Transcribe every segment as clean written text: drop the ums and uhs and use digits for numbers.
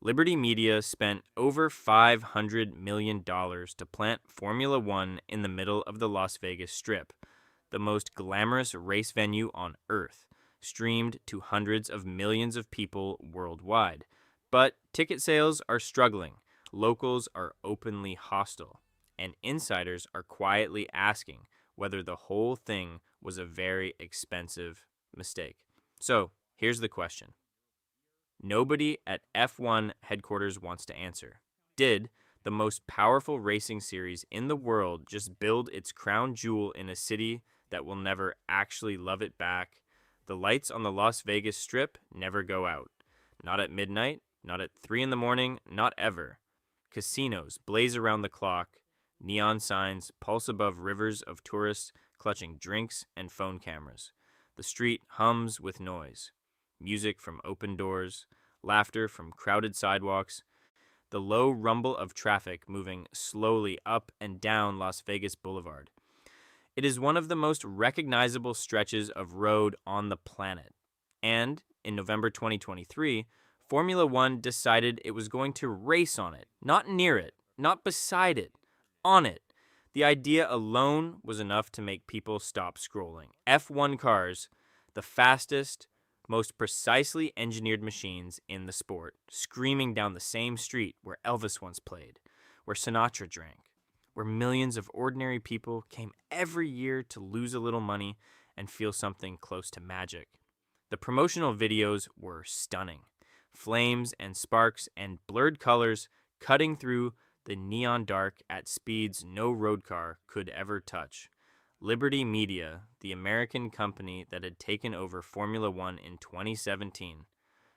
Liberty Media spent over $500 million to plant Formula One in the middle of the Las Vegas Strip, the most glamorous race venue on Earth, streamed to hundreds of millions of people worldwide. But ticket sales are struggling, locals are openly hostile, and insiders are quietly asking whether the whole thing was a very expensive mistake. So, here's the question. Nobody at F1 headquarters wants to answer. Did the most powerful racing series in the world just build its crown jewel in a city that will never actually love it back? The lights on the Las Vegas Strip never go out. Not at midnight, not at 3 in the morning, not ever. Casinos blaze around the clock. Neon signs pulse above rivers of tourists clutching drinks and phone cameras. The street hums with noise. Music from open doors, laughter from crowded sidewalks, the low rumble of traffic moving slowly up and down Las Vegas Boulevard. It is one of the most recognizable stretches of road on the planet. And in November 2023, Formula One decided it was going to race on it, not near it, not beside it, on it. The idea alone was enough to make people stop scrolling. F1 cars, the fastest, most precisely engineered machines in the sport, screaming down the same street where Elvis once played, where Sinatra drank, where millions of ordinary people came every year to lose a little money and feel something close to magic. The promotional videos were stunning. Flames and sparks and blurred colors cutting through the neon dark at speeds no road car could ever touch. Liberty Media, the American company that had taken over Formula One in 2017,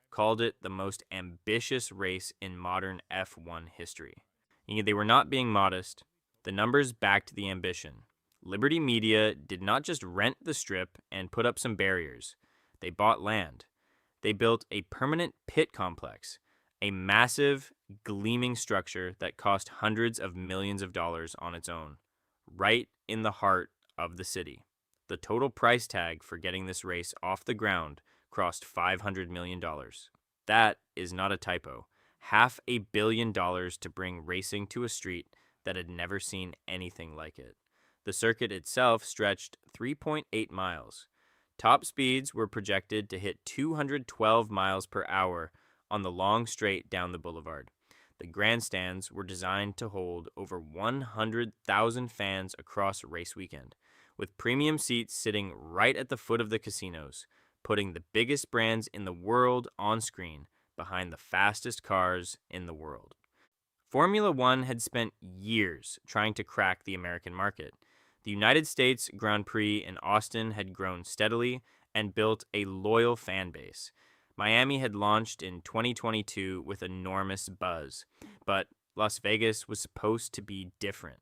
called it the most ambitious race in modern F1 history. They were not being modest. The numbers backed the ambition. Liberty Media did not just rent the strip and put up some barriers. They bought land. They built a permanent pit complex, a massive, gleaming structure that cost hundreds of millions of dollars on its own, right in the heart of the city. The total price tag for getting this race off the ground crossed $500 million. That is not a typo. $500 million to bring racing to a street that had never seen anything like it. The circuit itself stretched 3.8 miles. Top speeds were projected to hit 212 miles per hour on the long straight down the boulevard. The grandstands were designed to hold over 100,000 fans across race weekend, with premium seats sitting right at the foot of the casinos, putting the biggest brands in the world on screen behind the fastest cars in the world. Formula One had spent years trying to crack the American market. The United States Grand Prix in Austin had grown steadily and built a loyal fan base. Miami had launched in 2022 with enormous buzz, but Las Vegas was supposed to be different.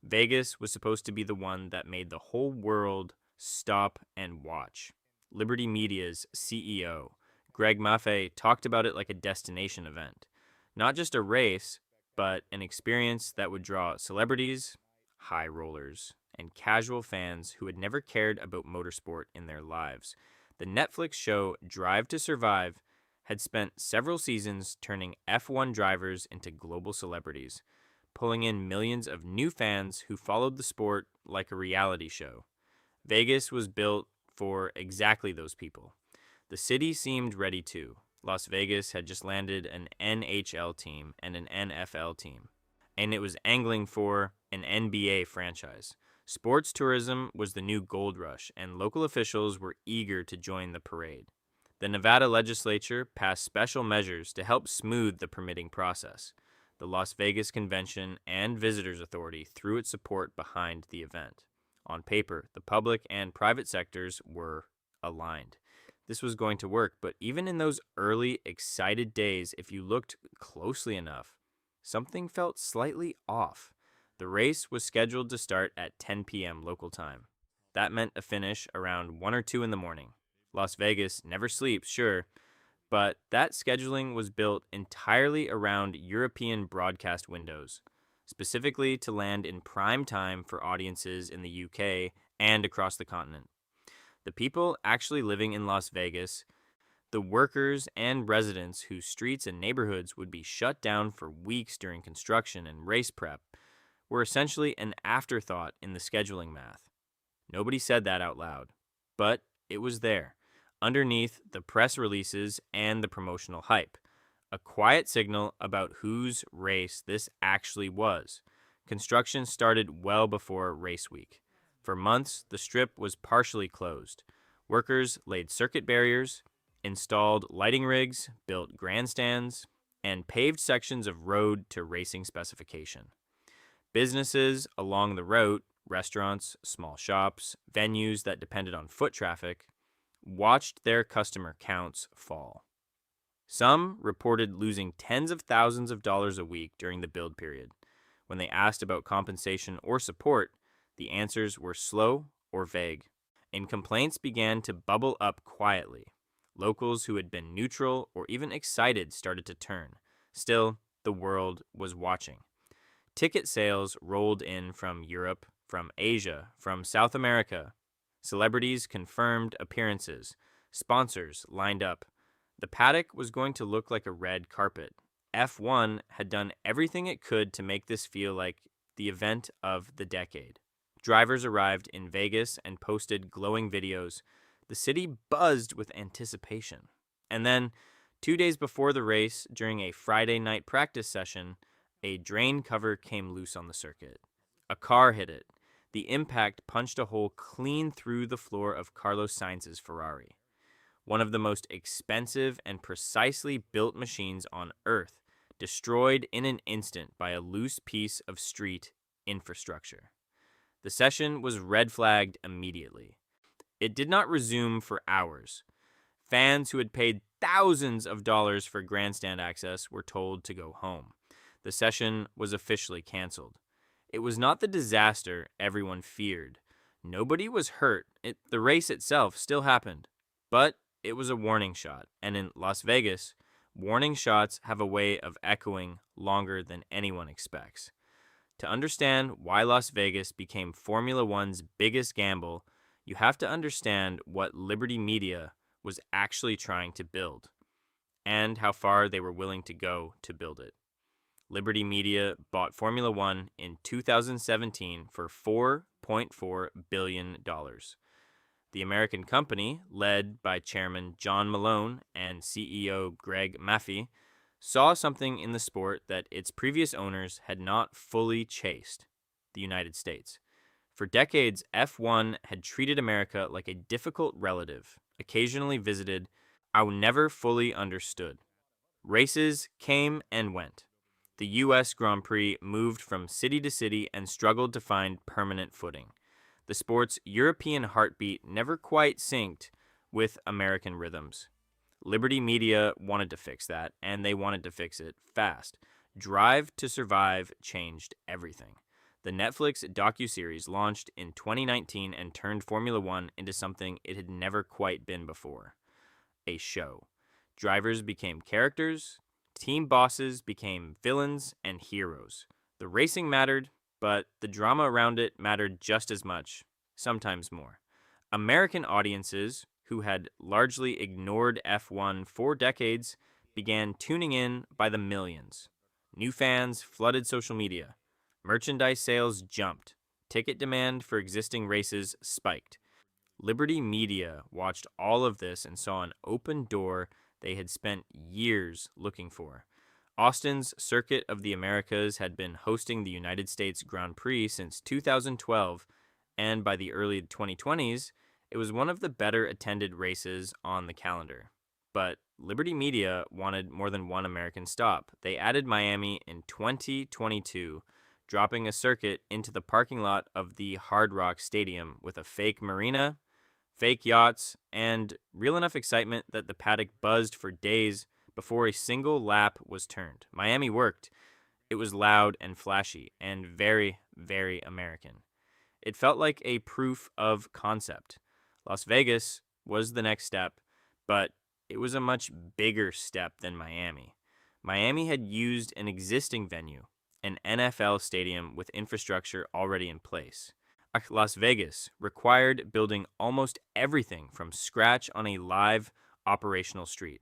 Vegas was supposed to be the one that made the whole world stop and watch. Liberty Media's CEO, Greg Maffei, talked about it like a destination event. Not just a race, but an experience that would draw celebrities, high rollers, and casual fans who had never cared about motorsport in their lives. The Netflix show Drive to Survive had spent several seasons turning F1 drivers into global celebrities, pulling in millions of new fans who followed the sport like a reality show. Vegas was built for exactly those people. The city seemed ready too. Las Vegas had just landed an NHL team and an NFL team, and it was angling for an NBA franchise. Sports tourism was the new gold rush, and local officials were eager to join the parade. The Nevada legislature passed special measures to help smooth the permitting process. The Las Vegas Convention and Visitors Authority threw its support behind the event. On paper, the public and private sectors were aligned. This was going to work, but even in those early, excited days, if you looked closely enough, something felt slightly off. The race was scheduled to start at 10 p.m. local time. That meant a finish around 1 or 2 in the morning. Las Vegas never sleeps, sure, but that scheduling was built entirely around European broadcast windows, specifically to land in prime time for audiences in the UK and across the continent. The people actually living in Las Vegas, The workers and residents whose streets and neighborhoods would be shut down for weeks during construction and race prep were essentially an afterthought in the scheduling math. Nobody said that out loud, but it was there, underneath the press releases and the promotional hype. A quiet signal about whose race this actually was. Construction started well before race week. For months, the strip was partially closed. Workers laid circuit barriers, installed lighting rigs, built grandstands, and paved sections of road to racing specification. Businesses along the route, restaurants, small shops, venues that depended on foot traffic, watched their customer counts fall. Some reported losing tens of thousands of dollars a week during the build period. When they asked about compensation or support, the answers were slow or vague, and complaints began to bubble up quietly. Locals who had been neutral or even excited started to turn. Still, the world was watching. Ticket sales rolled in from Europe, from Asia, from South America. Celebrities confirmed appearances. Sponsors lined up. The paddock was going to look like a red carpet. F1 had done everything it could to make this feel like the event of the decade. Drivers arrived in Vegas and posted glowing videos. The city buzzed with anticipation. And then, 2 days before the race, during a Friday night practice session, a drain cover came loose on the circuit. A car hit it. The impact punched a hole clean through the floor of Carlos Sainz's Ferrari. One of the most expensive and precisely built machines on Earth, destroyed in an instant by a loose piece of street infrastructure. The session was red flagged immediately. It did not resume for hours. Fans who had paid thousands of dollars for grandstand access were told to go home. The session was officially canceled. It was not the disaster everyone feared. Nobody was hurt. The race itself still happened. But it was a warning shot, and in Las Vegas, warning shots have a way of echoing longer than anyone expects. To understand why Las Vegas became Formula One's biggest gamble, you have to understand what Liberty Media was actually trying to build, and how far they were willing to go to build it. Liberty Media bought Formula One in 2017 for $4.4 billion. The American company, led by Chairman John Malone and CEO Greg Maffei, saw something in the sport that its previous owners had not fully chased: the United States. For decades, F1 had treated America like a difficult relative, occasionally visited, never fully understood. Races came and went. The U.S. Grand Prix moved from city to city and struggled to find permanent footing. The sport's European heartbeat never quite synced with American rhythms. Liberty Media wanted to fix that, and they wanted to fix it fast. Drive to Survive changed everything. The Netflix docuseries launched in 2019 and turned Formula One into something it had never quite been before: a show. Drivers became characters, team bosses became villains and heroes. The racing mattered, but the drama around it mattered just as much, sometimes more. American audiences, who had largely ignored F1 for decades, began tuning in by the millions. New fans flooded social media. Merchandise sales jumped. Ticket demand for existing races spiked. Liberty Media watched all of this and saw an open door they had spent years looking for. Austin's Circuit of the Americas had been hosting the United States Grand Prix since 2012, and by the early 2020s, it was one of the better attended races on the calendar. But Liberty Media wanted more than one American stop. They added Miami in 2022, dropping a circuit into the parking lot of the Hard Rock Stadium with a fake marina, fake yachts, and real enough excitement that the paddock buzzed for days before a single lap was turned. Miami worked. It was loud and flashy and very, very American. It felt like a proof of concept. Las Vegas was the next step, but it was a much bigger step than Miami. Miami had used an existing venue, an NFL stadium with infrastructure already in place. Las Vegas required building almost everything from scratch on a live, operational street.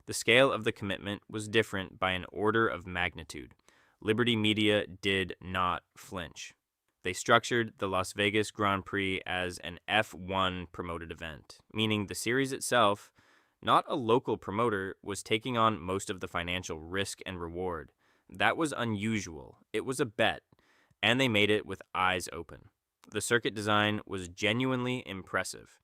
The scale of the commitment was different by an order of magnitude. Liberty Media did not flinch. They structured the Las Vegas Grand Prix as an F1 promoted event, meaning the series itself, not a local promoter, was taking on most of the financial risk and reward. That was unusual. It was a bet, and they made it with eyes open. The circuit design was genuinely impressive.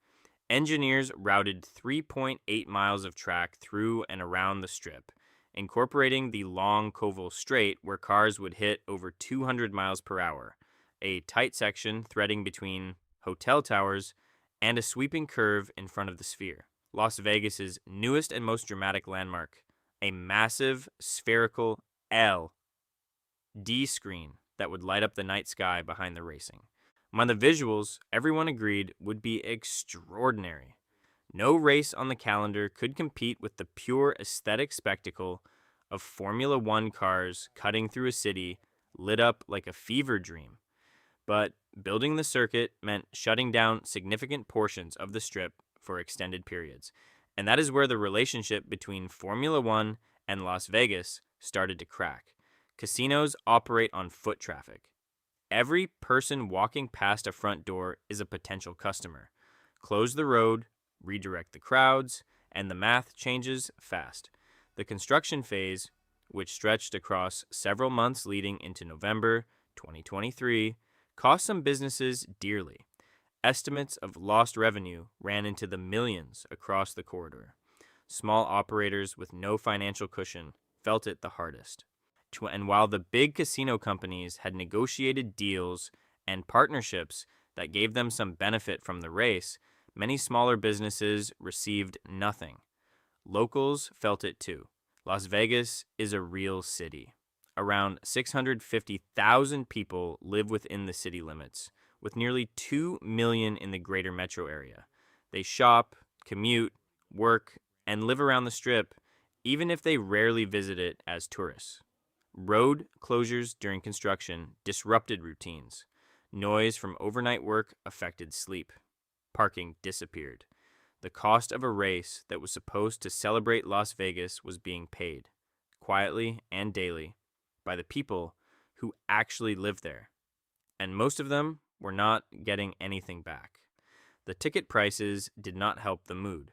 Engineers routed 3.8 miles of track through and around the strip, incorporating the long Koval Straight where cars would hit over 200 miles per hour, a tight section threading between hotel towers and a sweeping curve in front of the Sphere, Las Vegas's newest and most dramatic landmark, a massive spherical LED screen that would light up the night sky behind the racing. On the visuals, everyone agreed would be extraordinary. No race on the calendar could compete with the pure aesthetic spectacle of Formula One cars cutting through a city lit up like a fever dream. But building the circuit meant shutting down significant portions of the strip for extended periods. And that is where the relationship between Formula One and Las Vegas started to crack. Casinos operate on foot traffic. Every person walking past a front door is a potential customer. Close the road, redirect the crowds, and the math changes fast. The construction phase, which stretched across several months leading into November 2023, cost some businesses dearly. Estimates of lost revenue ran into the millions across the corridor. Small operators with no financial cushion felt it the hardest. And while the big casino companies had negotiated deals and partnerships that gave them some benefit from the race, many smaller businesses received nothing. Locals felt it too. Las Vegas is a real city. Around 650,000 people live within the city limits, with nearly 2 million in the greater metro area. They shop, commute, work, and live around the Strip, even if they rarely visit it as tourists. Road closures during construction disrupted routines. Noise from overnight work affected sleep. Parking disappeared. The cost of a race that was supposed to celebrate Las Vegas was being paid, quietly and daily, by the people who actually lived there. And most of them were not getting anything back. The ticket prices did not help the mood.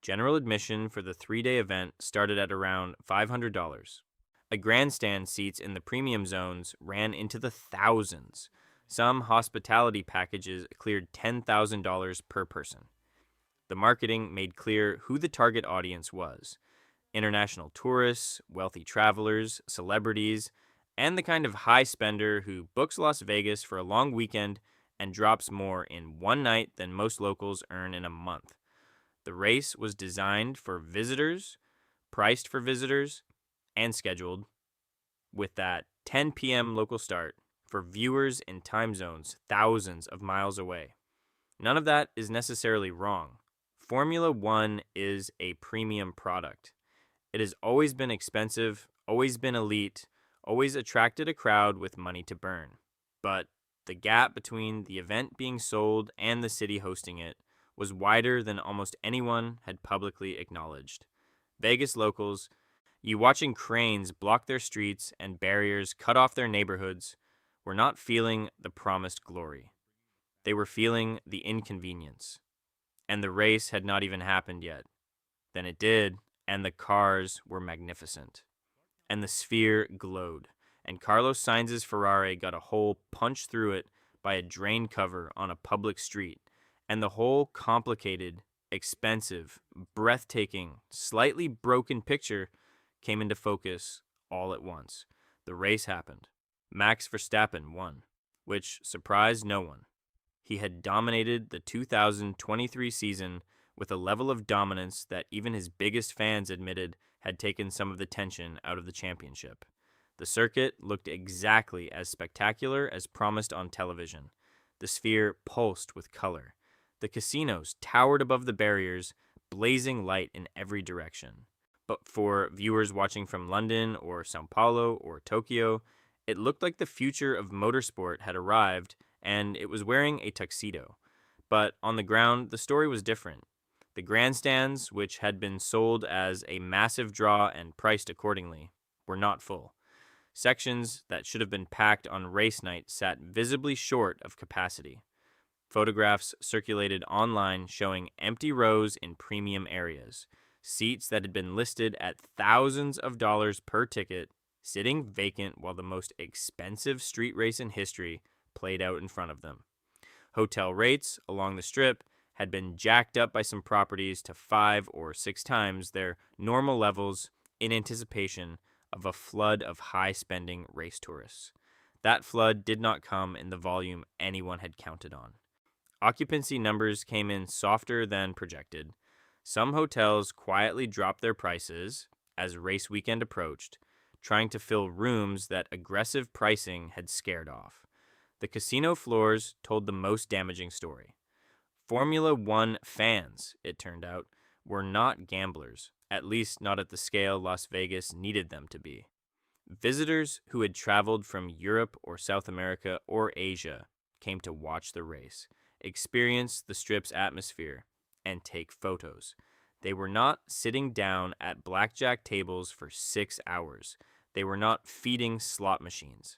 General admission for the 3-day event started at around $500. Grandstand seats in the premium zones ran into the thousands. Some hospitality packages cleared $10,000 per person. The marketing made clear who the target audience was: international tourists, wealthy travelers, celebrities, and the kind of high spender who books Las Vegas for a long weekend and drops more in one night than most locals earn in a month. The race was designed for visitors, priced for visitors, and scheduled with that 10 p.m. local start for viewers in time zones thousands of miles away. None of that is necessarily wrong. Formula One is a premium product. It has always been expensive, always been elite, always attracted a crowd with money to burn. But the gap between the event being sold and the city hosting it was wider than almost anyone had publicly acknowledged. Vegas locals, you watching cranes block their streets and barriers cut off their neighborhoods, were not feeling the promised glory. They were feeling the inconvenience. And the race had not even happened yet. Then it did, and the cars were magnificent. And the Sphere glowed, and Carlos Sainz's Ferrari got a hole punched through it by a drain cover on a public street, and the whole complicated, expensive, breathtaking, slightly broken picture came into focus all at once. The race happened. Max Verstappen won, which surprised no one. He had dominated the 2023 season with a level of dominance that even his biggest fans admitted had taken some of the tension out of the championship. The circuit looked exactly as spectacular as promised on television. The Sphere pulsed with color. The casinos towered above the barriers, blazing light in every direction. But for viewers watching from London or Sao Paulo or Tokyo, it looked like the future of motorsport had arrived, and it was wearing a tuxedo. But on the ground, the story was different. The grandstands, which had been sold as a massive draw and priced accordingly, were not full. Sections that should have been packed on race night sat visibly short of capacity. Photographs circulated online showing empty rows in premium areas, seats that had been listed at thousands of dollars per ticket, sitting vacant while the most expensive street race in history played out in front of them. Hotel rates along the strip had been jacked up by some properties to 5 or 6 times their normal levels in anticipation of a flood of high-spending race tourists. That flood did not come in the volume anyone had counted on. Occupancy numbers came in softer than projected. Some hotels quietly dropped their prices as race weekend approached, trying to fill rooms that aggressive pricing had scared off. The casino floors told the most damaging story. Formula One fans, it turned out, were not gamblers, at least not at the scale Las Vegas needed them to be. Visitors who had traveled from Europe or South America or Asia came to watch the race, experience the strip's atmosphere, and take photos. They were not sitting down at blackjack tables for 6 hours. They were not feeding slot machines.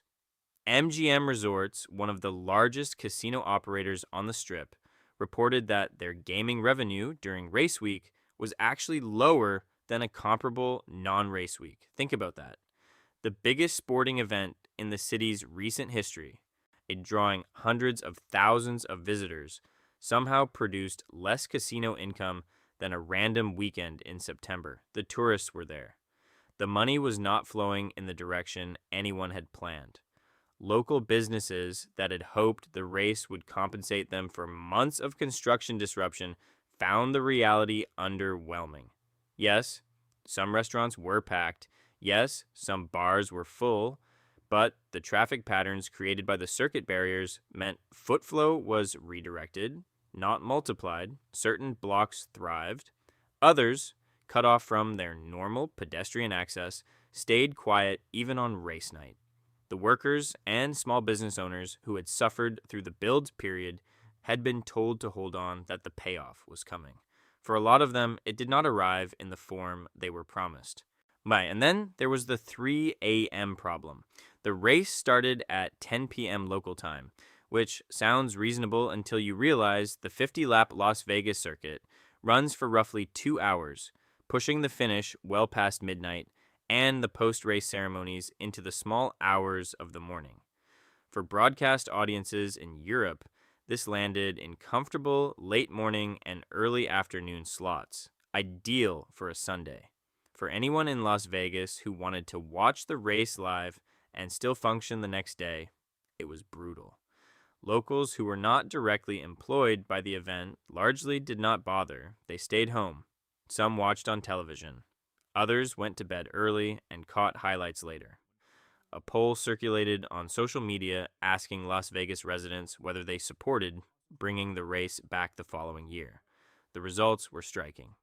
MGM Resorts, one of the largest casino operators on the strip, reported that their gaming revenue during race week was actually lower than a comparable non-race week. Think about that. The biggest sporting event in the city's recent history, drawing hundreds of thousands of visitors, somehow produced less casino income than a random weekend in September. The tourists were there. The money was not flowing in the direction anyone had planned. Local businesses that had hoped the race would compensate them for months of construction disruption found the reality underwhelming. Yes, some restaurants were packed. Yes, some bars were full. But the traffic patterns created by the circuit barriers meant foot flow was redirected, not multiplied. Certain blocks thrived. Others, cut off from their normal pedestrian access, stayed quiet even on race night. The workers and small business owners who had suffered through the build period had been told to hold on, that the payoff was coming. For a lot of them, it did not arrive in the form they were promised. And then there was the 3 a.m. problem. The race started at 10 p.m. local time, which sounds reasonable until you realize the 50-lap Las Vegas circuit runs for roughly 2 hours, pushing the finish well past midnight and the post-race ceremonies into the small hours of the morning. For broadcast audiences in Europe, this landed in comfortable late morning and early afternoon slots, ideal for a Sunday. For anyone in Las Vegas who wanted to watch the race live and still function the next day, it was brutal. Locals who were not directly employed by the event largely did not bother. They stayed home. Some watched on television. Others went to bed early and caught highlights later. A poll circulated on social media asking Las Vegas residents whether they supported bringing the race back the following year. The results were striking.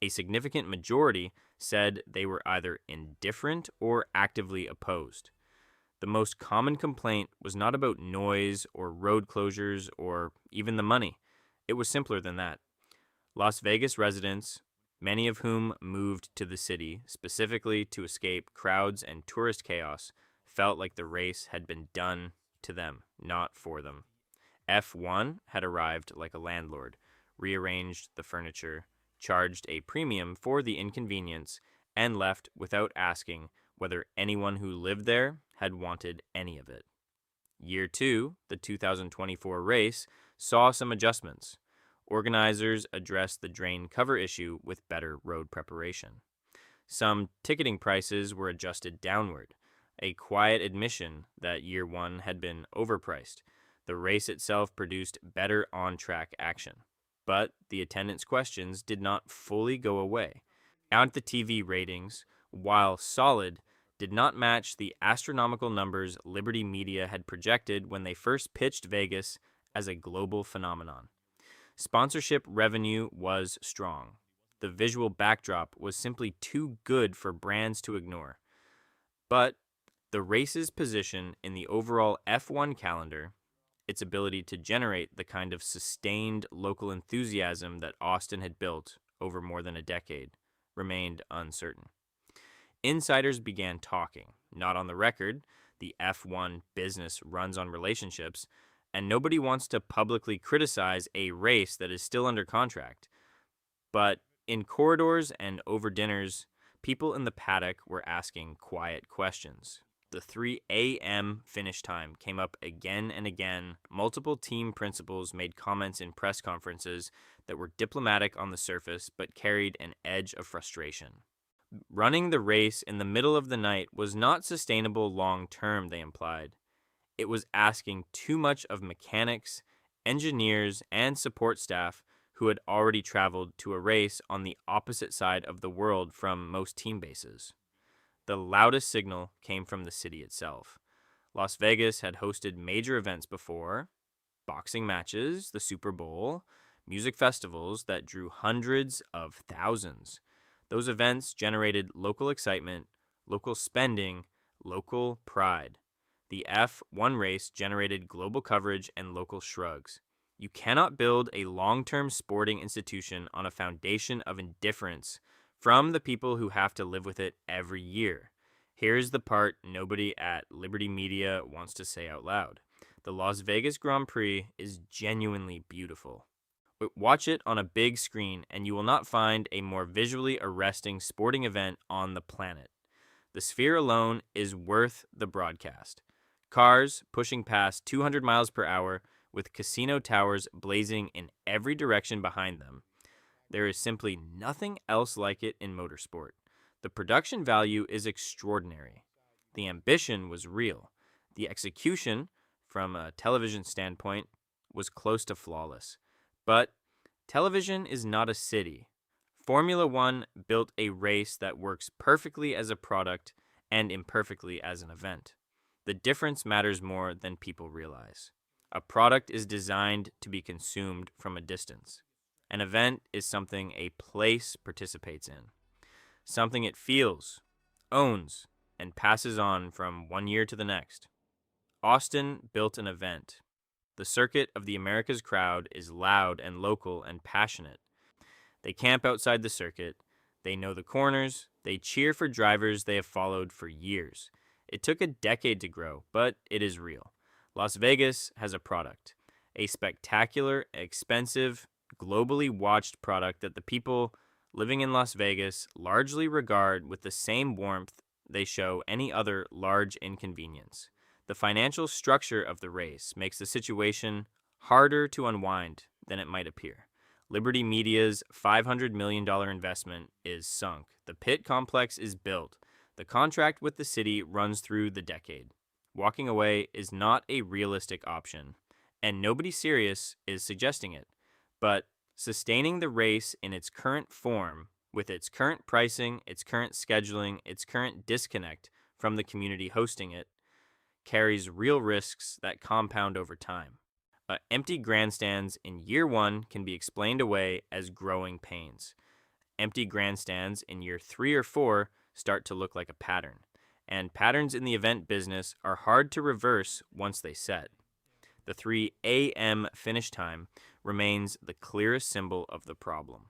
A significant majority said they were either indifferent or actively opposed. The most common complaint was not about noise or road closures or even the money. It was simpler than that. Las Vegas residents, many of whom moved to the city specifically to escape crowds and tourist chaos, felt like the race had been done to them, not for them. F1 had arrived like a landlord, rearranged the furniture, charged a premium for the inconvenience, and left without asking whether anyone who lived there had wanted any of it. Year 2, the 2024 race, saw some adjustments. Organizers addressed the drain cover issue with better road preparation. Some ticketing prices were adjusted downward, a quiet admission that Year 1 had been overpriced. The race itself produced better on-track action. But the attendance questions did not fully go away. At the TV ratings, while solid, did not match the astronomical numbers Liberty Media had projected when they first pitched Vegas as a global phenomenon. Sponsorship revenue was strong. The visual backdrop was simply too good for brands to ignore. But the race's position in the overall F1 calendar its ability to generate the kind of sustained local enthusiasm that Austin had built over more than a decade remained uncertain. Insiders began talking, not on the record. The F1 business runs on relationships, and nobody wants to publicly criticize a race that is still under contract. But in corridors and over dinners, people in the paddock were asking quiet questions. The 3 a.m. finish time came up again and again. Multiple team principals made comments in press conferences that were diplomatic on the surface but carried an edge of frustration. Running the race in the middle of the night was not sustainable long term, they implied. It was asking too much of mechanics, engineers, and support staff who had already traveled to a race on the opposite side of the world from most team bases. The loudest signal came from the city itself. Las Vegas had hosted major events before: boxing matches, the Super Bowl, music festivals that drew hundreds of thousands. Those events generated local excitement, local spending, local pride. The F1 race generated global coverage and local shrugs. You cannot build a long-term sporting institution on a foundation of indifference from the people who have to live with it every year. Here's the part nobody at Liberty Media wants to say out loud. The Las Vegas Grand Prix is genuinely beautiful. Watch it on a big screen and you will not find a more visually arresting sporting event on the planet. The Sphere alone is worth the broadcast. Cars pushing past 200 miles per hour with casino towers blazing in every direction behind them. There is simply nothing else like it in motorsport. The production value is extraordinary. The ambition was real. The execution, from a television standpoint, was close to flawless. But television is not a city. Formula One built a race that works perfectly as a product and imperfectly as an event. The difference matters more than people realize. A product is designed to be consumed from a distance. An event is something a place participates in, something it feels, owns, and passes on from one year to the next. Austin built an event. The circuit of the America's crowd is loud and local and passionate. They camp outside the circuit. They know the corners. They cheer for drivers they have followed for years. It took a decade to grow, but it is real. Las Vegas has a product, a spectacular, expensive, globally watched product that the people living in Las Vegas largely regard with the same warmth they show any other large inconvenience. The financial structure of the race makes the situation harder to unwind than it might appear. Liberty Media's $500 million investment is sunk. The pit complex is built. The contract with the city runs through the decade. Walking away is not a realistic option, and nobody serious is suggesting it. But sustaining the race in its current form, with its current pricing, its current scheduling, its current disconnect from the community hosting it, carries real risks that compound over time. Empty grandstands in year one can be explained away as growing pains. Empty grandstands in year 3 or 4 start to look like a pattern. And patterns in the event business are hard to reverse once they set. The 3 a.m. finish time remains the clearest symbol of the problem.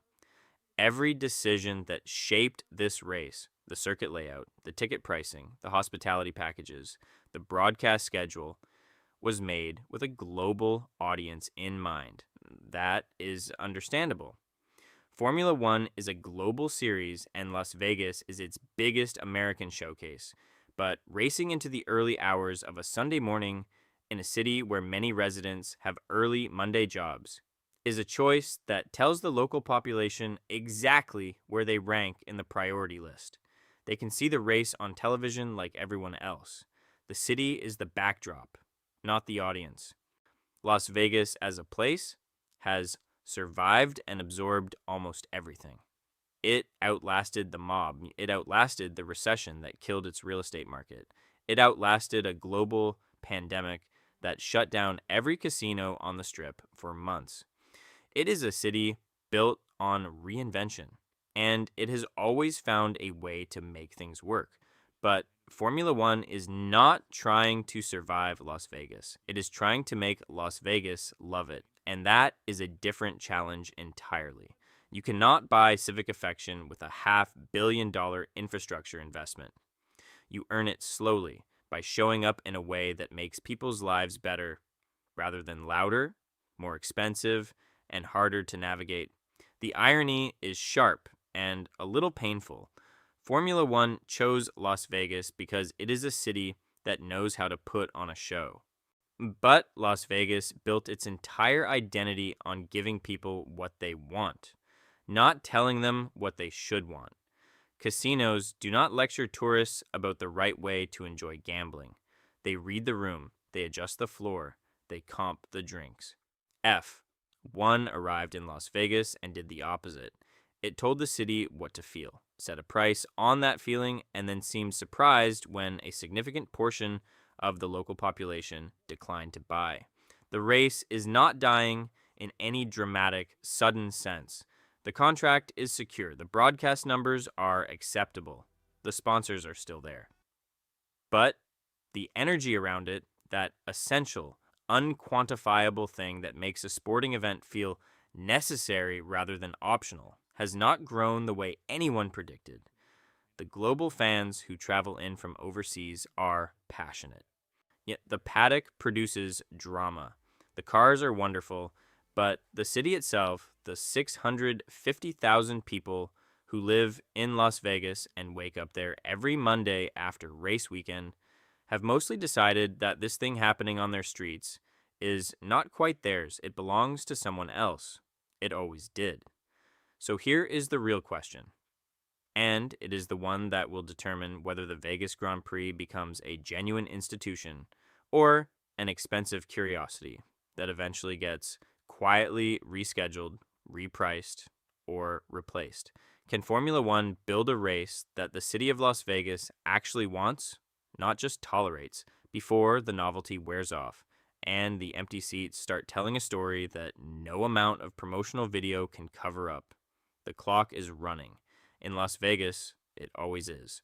Every decision that shaped this race, the circuit layout, the ticket pricing, the hospitality packages, the broadcast schedule, was made with a global audience in mind. That is understandable. Formula One is a global series, and Las Vegas is its biggest American showcase. But racing into the early hours of a Sunday morning in a city where many residents have early Monday jobs is a choice that tells the local population exactly where they rank in the priority list. They can see the race on television like everyone else. The city is the backdrop, not the audience. Las Vegas as a place has survived and absorbed almost everything. It outlasted the mob. It outlasted the recession that killed its real estate market. It outlasted a global pandemic that shut down every casino on the Strip for months. It is a city built on reinvention, and it has always found a way to make things work. But Formula One is not trying to survive Las Vegas. It is trying to make Las Vegas love it. And that is a different challenge entirely. You cannot buy civic affection with a $500 million infrastructure investment. You earn it slowly by showing up in a way that makes people's lives better rather than louder, more expensive, and harder to navigate. The irony is sharp and a little painful. Formula One chose Las Vegas because it is a city that knows how to put on a show. But Las Vegas built its entire identity on giving people what they want, not telling them what they should want. Casinos do not lecture tourists about the right way to enjoy gambling. They read the room, they adjust the floor, they comp the drinks. One arrived in Las Vegas and did the opposite. It told the city what to feel, set a price on that feeling, and then seemed surprised when a significant portion of the local population declined to buy. The race is not dying in any dramatic, sudden sense. The contract is secure. The broadcast numbers are acceptable. The sponsors are still there. But the energy around it, that essential, unquantifiable thing that makes a sporting event feel necessary rather than optional, has not grown the way anyone predicted. The global fans who travel in from overseas are passionate. Yet the paddock produces drama. The cars are wonderful, but the city itself, the 650,000 people who live in Las Vegas and wake up there every Monday after race weekend, have mostly decided that this thing happening on their streets is not quite theirs. It belongs to someone else. It always did. So here is the real question. And it is the one that will determine whether the Vegas Grand Prix becomes a genuine institution or an expensive curiosity that eventually gets quietly rescheduled, repriced, or replaced. Can Formula One build a race that the city of Las Vegas actually wants, not just tolerates, before the novelty wears off and the empty seats start telling a story that no amount of promotional video can cover up? The clock is running. In Las Vegas, it always is.